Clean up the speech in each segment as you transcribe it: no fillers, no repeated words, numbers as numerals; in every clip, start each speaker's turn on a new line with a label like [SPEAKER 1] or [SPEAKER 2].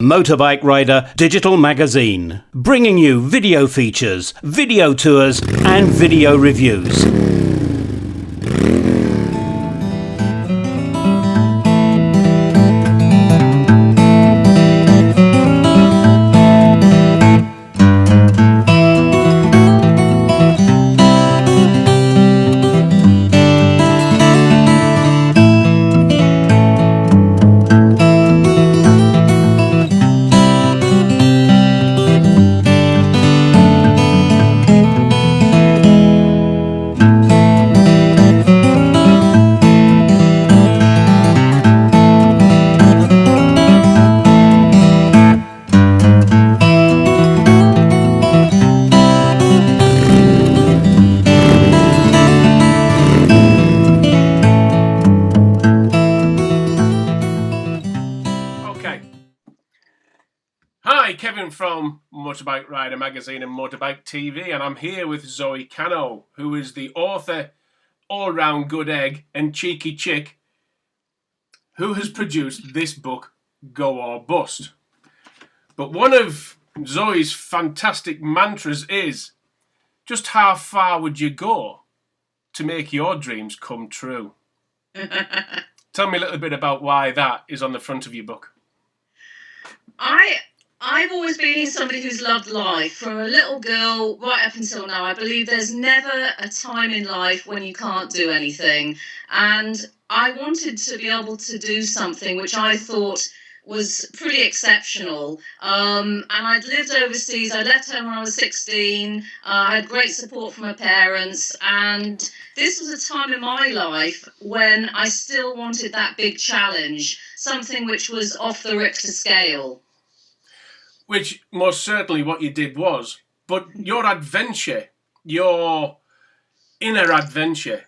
[SPEAKER 1] Motorbike Rider digital magazine, bringing you video features, video tours and video reviews.
[SPEAKER 2] Hi, Kevin from Motorbike Rider magazine and Motorbike TV, and I'm here with Zoe Cano, who is the author, all-round good egg and cheeky chick, who has produced this book, Go or Bust. But one of Zoe's fantastic mantras is, just how far would you go to make your dreams come true? Tell me a little bit about why that is on the front of your book.
[SPEAKER 3] I've always been somebody who's loved life. From a little girl right up until now, I believe there's never a time in life when you can't do anything. And I wanted to be able to do something which I thought was pretty exceptional. And I'd lived overseas. I left home when I was 16. I had great support from my parents. And this was a time in my life when I still wanted that big challenge, something which was off the Richter scale.
[SPEAKER 2] Which most certainly what you did was, but your adventure, your inner adventure,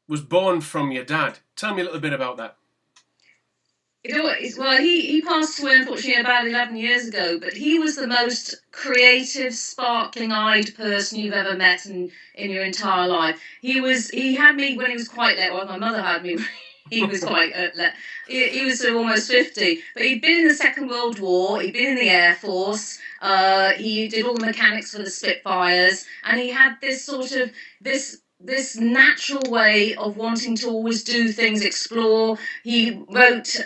[SPEAKER 2] was born from your dad. Tell me a little bit about that.
[SPEAKER 3] Well, he passed away, unfortunately, about 11 years ago, but he was the most creative, sparkling-eyed person you've ever met in your entire life. He had me when he was quite late. Well, my mother had me. He was quite he was almost 50, but he'd been in the Second World War, he'd been in the Air Force, he did all the mechanics for the Spitfires, and he had this sort of, this natural way of wanting to always do things, explore. He wrote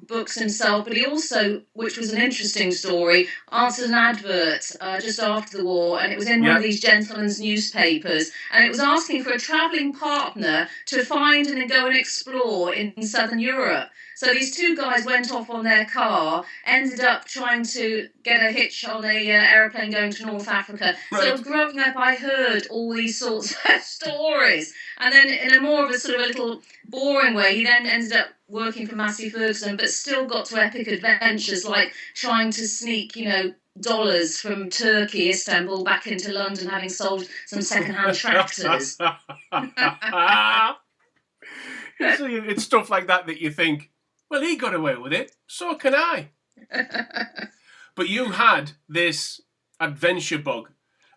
[SPEAKER 3] books himself, but he also, which was an interesting story, answered an advert just after the war, and it was in one of these gentlemen's newspapers, and it was asking for a travelling partner to find and go and explore in southern Europe. So these two guys went off on their car, ended up trying to get a hitch on a aeroplane going to North Africa. Right. So growing up, I heard all these sorts of stories. And then in a more of a sort of a little boring way, he then ended up working for Massey Ferguson, but still got to epic adventures like trying to sneak, dollars from Turkey, Istanbul, back into London, having sold some second-hand tractors.
[SPEAKER 2] So it's stuff like that you think, well, he got away with it, so can I. But you had this adventure bug,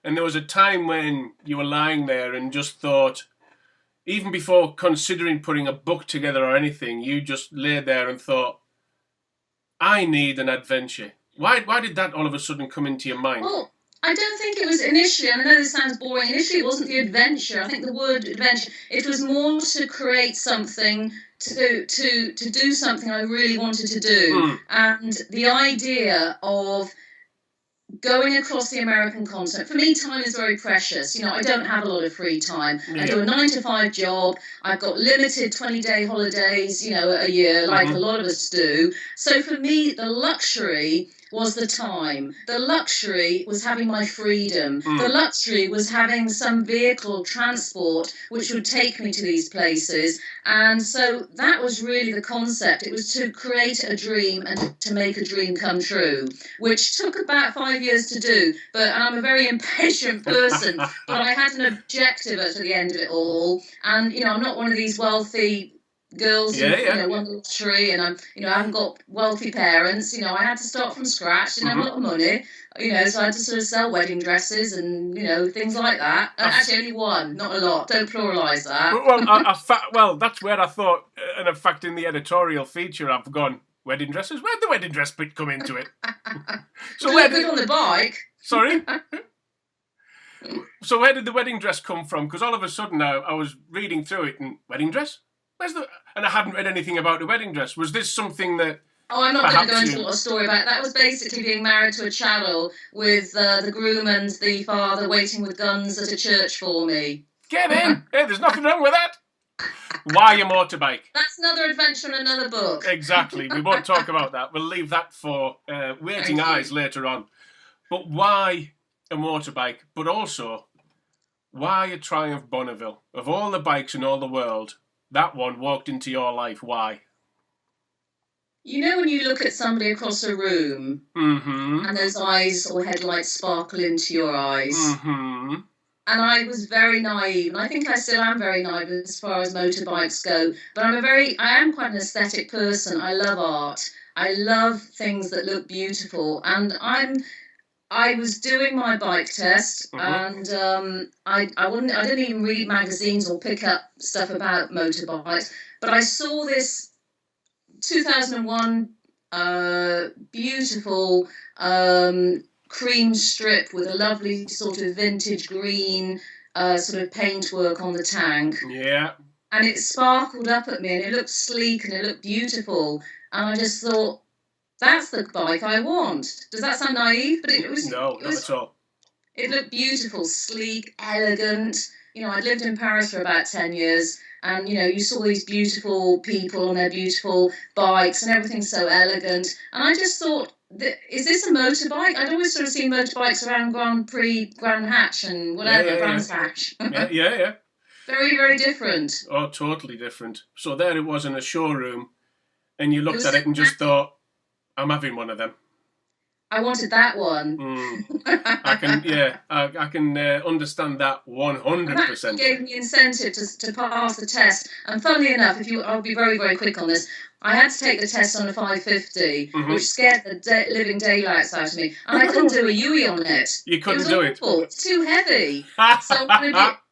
[SPEAKER 2] and there was a time when you were lying there and just thought, even before considering putting a book together or anything, you just lay there and thought, I need an adventure. Why did that all of a sudden come into your mind?
[SPEAKER 3] Well, I don't think it was initially, and I know this sounds boring, initially it wasn't the adventure. I think the word adventure, it was more to create something, to do something I really wanted to do. And the idea of going across the American continent, for me, time is very precious. I don't have a lot of free time. I do a 9-to-5 job. I've got limited 20-day holidays, a year, like a lot of us do. So for me, the luxury was the time. The luxury was having my freedom. The luxury was having some vehicle transport which would take me to these places. And so that was really the concept. It was to create a dream and to make a dream come true, which took about 5 years to do. But I'm a very impatient person, but I had an objective at the end of it all. And, I'm not one of these wealthy girls who won the lottery, and I haven't got wealthy parents. I had to start from scratch. Didn't have a lot of money. So I had to sort of sell wedding dresses and things like that. Actually, only one, not a lot. Don't pluralise that.
[SPEAKER 2] Well, that's where I thought, and in fact, in the editorial feature, I've gone, Wedding dresses? Where'd the wedding dress bit come into it?
[SPEAKER 3] So where did on the bike?
[SPEAKER 2] Sorry? So where did the wedding dress come from? Because all of a sudden I was reading through it and wedding dress? And I hadn't read anything about the wedding dress. Was this something that...
[SPEAKER 3] Oh, I'm not going to go into a story about it. That was basically being married to a chattel with the groom and the father waiting with guns at a church for me.
[SPEAKER 2] Get in! Hey, there's nothing wrong with that. Why a motorbike?
[SPEAKER 3] That's another adventure in another book.
[SPEAKER 2] Exactly. We won't talk about that. We'll leave that for waiting eyes later on. But why a motorbike? But also, why a Triumph Bonneville? Of all the bikes in all the world, that one walked into your life. Why?
[SPEAKER 3] You know when you look at somebody across a room and those eyes or headlights sparkle into your eyes? Mm-hmm. And I was very naive, and I think I still am very naive as far as motorbikes go. But I am quite an aesthetic person. I love art. I love things that look beautiful. And I was doing my bike test, and I didn't even read magazines or pick up stuff about motorbikes. But I saw this 2001 beautiful cream strip with a lovely sort of vintage green sort of paintwork on the tank.
[SPEAKER 2] Yeah.
[SPEAKER 3] And it sparkled up at me, and it looked sleek and it looked beautiful. And I just thought, that's the bike I want. Does that sound naive? But it was...
[SPEAKER 2] No, not at all.
[SPEAKER 3] It looked beautiful, sleek, elegant. You know, I'd lived in Paris for about 10 years, and, you know, you saw these beautiful people on their beautiful bikes, and everything's so elegant. And I just thought, is this a motorbike? I'd always sort of seen motorbikes around Grand Prix, Grand Hatch, and whatever, Brands Hatch.
[SPEAKER 2] Yeah.
[SPEAKER 3] Very, very different.
[SPEAKER 2] Oh, totally different. So there it was in a showroom, and you looked at it and just thought, I'm having one of them.
[SPEAKER 3] I wanted that one.
[SPEAKER 2] I can understand that 100%.
[SPEAKER 3] That gave me incentive to pass the test. And funnily enough, I'll be very, very quick on this. I had to take the test on a 550, which scared the living daylights out of me. And I couldn't do a Yui on it.
[SPEAKER 2] You couldn't do it?
[SPEAKER 3] It's too heavy. So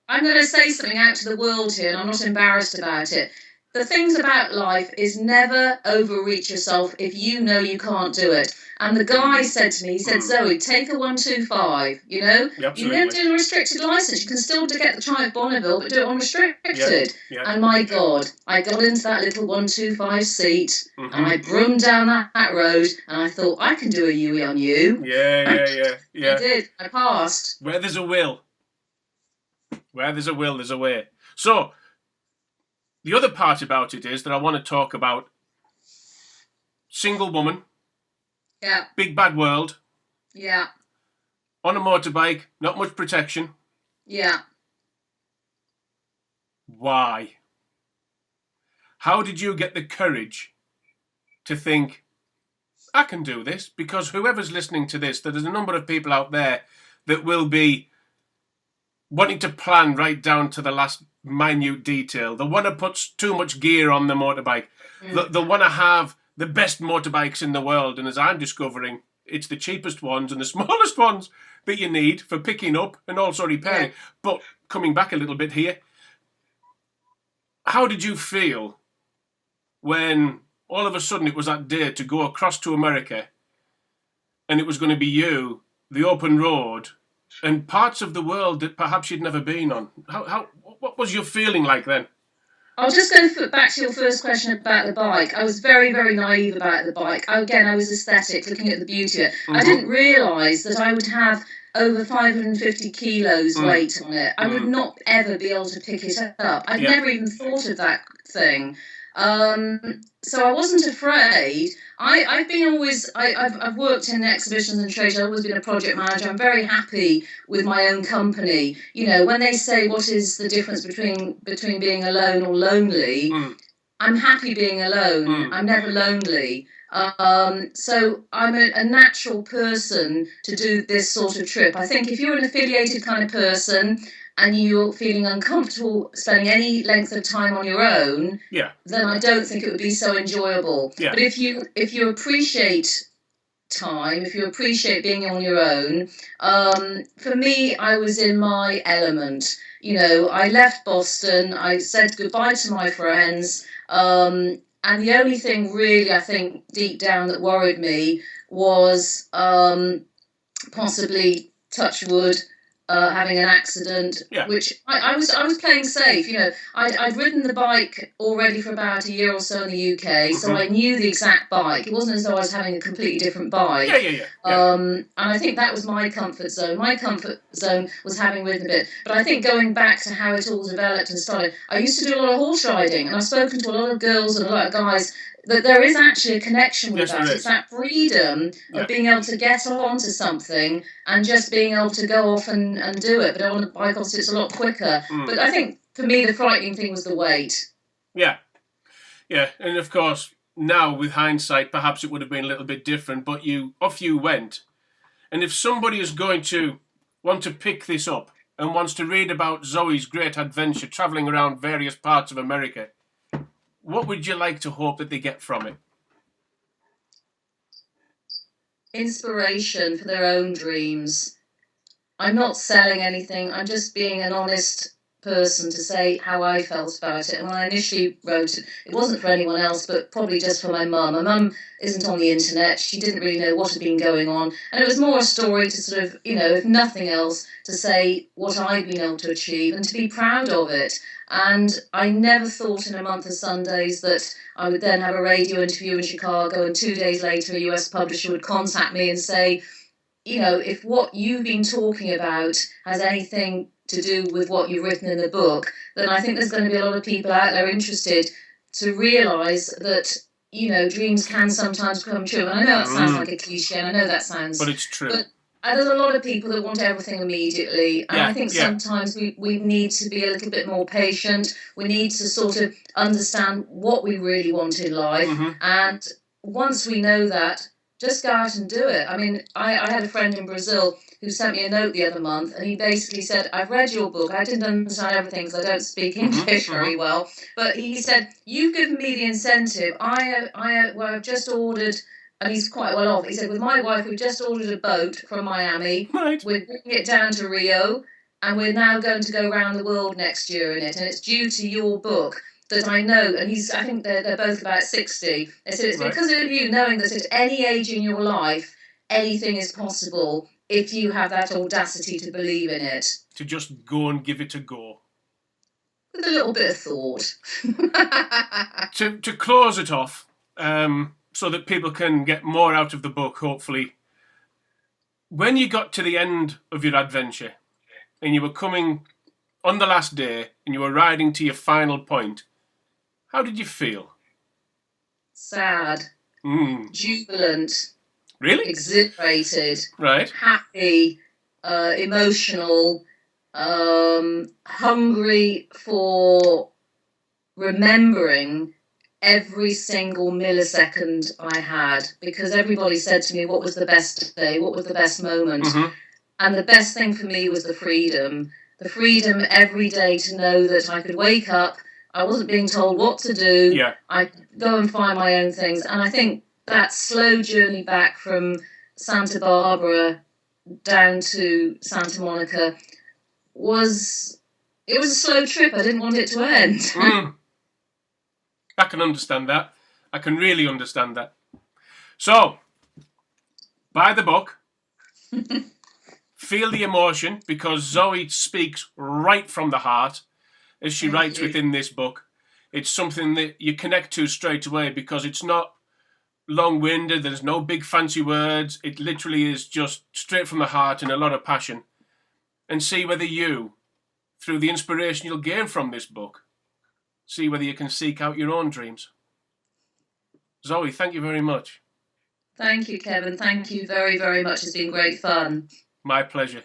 [SPEAKER 3] I'm going to say something out to the world here, and I'm not embarrassed about it. The things about life is never overreach yourself if you know you can't do it. And the guy said to me, he said, Zoe, take a 125, you know?
[SPEAKER 2] Absolutely.
[SPEAKER 3] You don't do a restricted licence. You can still get the Triumph Bonneville, but do it unrestricted.
[SPEAKER 2] Yeah.
[SPEAKER 3] And my God, I got into that little 125 seat, and I brummed down that road, and I thought, I can do a Yui on you.
[SPEAKER 2] Yeah.
[SPEAKER 3] I did. I passed.
[SPEAKER 2] Where there's a will. Where there's a will, there's a way. So, the other part about it is that I want to talk about single woman.
[SPEAKER 3] Yeah.
[SPEAKER 2] Big bad world.
[SPEAKER 3] Yeah.
[SPEAKER 2] On a motorbike, not much protection.
[SPEAKER 3] Yeah.
[SPEAKER 2] Why? How did you get the courage to think, I can do this? Because whoever's listening to this, there's a number of people out there that will be wanting to plan right down to the last minute detail. They want to put too much gear on the motorbike. They want to have the best motorbikes in the world. And as I'm discovering, it's the cheapest ones and the smallest ones that you need for picking up and also repairing. Yeah. But coming back a little bit here, how did you feel when all of a sudden it was that day to go across to America and it was going to be you, the open road, and parts of the world that perhaps you'd never been on? What was your feeling like then?
[SPEAKER 3] I was just going to back to your first question about the bike. I was very, very naive about the bike. I was aesthetic, looking at the beauty of it. I didn't realise that I would have over 550 kilos weight on it. I would not ever be able to pick it up. I'd never even thought of that thing. So I wasn't afraid. I've worked in exhibitions and trade shows. I've always been a project manager. I'm very happy with my own company. You know, when they say what is the difference between being alone or lonely, I'm happy being alone. I'm never lonely. So I'm a natural person to do this sort of trip. I think if you're an affiliated kind of person and you're feeling uncomfortable spending any length of time on your own, then I don't think it would be so enjoyable. Yeah. But if you appreciate time, if you appreciate being on your own, for me, I was in my element. You know, I left Boston, I said goodbye to my friends, and And the only thing really, I think, deep down that worried me was possibly, touch wood, having an accident,
[SPEAKER 2] Yeah.
[SPEAKER 3] which I was playing safe. I'd ridden the bike already for about a year or so in the UK, so I knew the exact bike. It wasn't as though I was having a completely different bike.
[SPEAKER 2] Yeah.
[SPEAKER 3] And I think that was my comfort zone. My comfort zone was having ridden a bit. But I think going back to how it all developed and started, I used to do a lot of horse riding, and I've spoken to a lot of girls and a lot of guys that there is actually a connection with that. It's that freedom of being able to get onto something and just being able to go off and do it. But on a bike, obviously, it's a lot quicker. But I think, for me, the frightening thing was the weight.
[SPEAKER 2] Yeah. And of course, now with hindsight, perhaps it would have been a little bit different, but off you went. And if somebody is going to want to pick this up and wants to read about Zoe's great adventure travelling around various parts of America, what would you like to hope that they get from it?
[SPEAKER 3] Inspiration for their own dreams. I'm not selling anything. I'm just being an honest person to say how I felt about it. And when I initially wrote it, it wasn't for anyone else, but probably just for my mum. My mum isn't on the internet. She didn't really know what had been going on. And it was more a story to sort of, if nothing else, to say what I'd been able to achieve and to be proud of it. And I never thought in a month of Sundays that I would then have a radio interview in Chicago, and 2 days later a US publisher would contact me and say, if what you've been talking about has anything to do with what you've written in the book, then I think there's going to be a lot of people out there interested to realise that, dreams can sometimes come true. And I know that sounds like a cliche, and I know that sounds...
[SPEAKER 2] But it's true.
[SPEAKER 3] But there's a lot of people that want everything immediately. And I think sometimes we need to be a little bit more patient. We need to sort of understand what we really want in life. And once we know that, just go out and do it. I mean, I had a friend in Brazil who sent me a note the other month, and he basically said, I've read your book. I didn't understand everything because I don't speak English very well. But he said, you've given me the incentive. I've just ordered, and he's quite well off. He said, with my wife, we've just ordered a boat from Miami.
[SPEAKER 2] Right.
[SPEAKER 3] We're bringing it down to Rio, and we're now going to go around the world next year in it. And it's due to your book that I know, and I think they're both about 60. They said it's because of you knowing that at any age in your life, anything is possible if you have that audacity to believe in it.
[SPEAKER 2] To just go and give it a go.
[SPEAKER 3] With a little bit of thought.
[SPEAKER 2] To close it off, so that people can get more out of the book, hopefully, when you got to the end of your adventure and you were coming on the last day and you were riding to your final point, how did you feel?
[SPEAKER 3] Sad. Jubilant.
[SPEAKER 2] Really?
[SPEAKER 3] Exhilarated.
[SPEAKER 2] Right.
[SPEAKER 3] Happy. Emotional. Hungry for remembering every single millisecond I had, because everybody said to me, what was the best day? What was the best moment? And the best thing for me was the freedom. The freedom every day to know that I could wake up, I wasn't being told what to do.
[SPEAKER 2] Yeah.
[SPEAKER 3] I could go and find my own things. And I think that slow journey back from Santa Barbara down to Santa Monica was a slow trip. I didn't want it to end.
[SPEAKER 2] I can understand that. I can really understand that. So, buy the book. Feel the emotion, because Zoe speaks right from the heart as she writes within this book. It's something that you connect to straight away because it's not long-winded. There's no big fancy words. It literally is just straight from the heart and a lot of passion. And see whether you, through the inspiration you'll gain from this book, see whether you can seek out your own dreams. Zoe, thank you very much.
[SPEAKER 3] Thank you, Kevin. Thank you very, very much. It's been great fun.
[SPEAKER 2] My pleasure.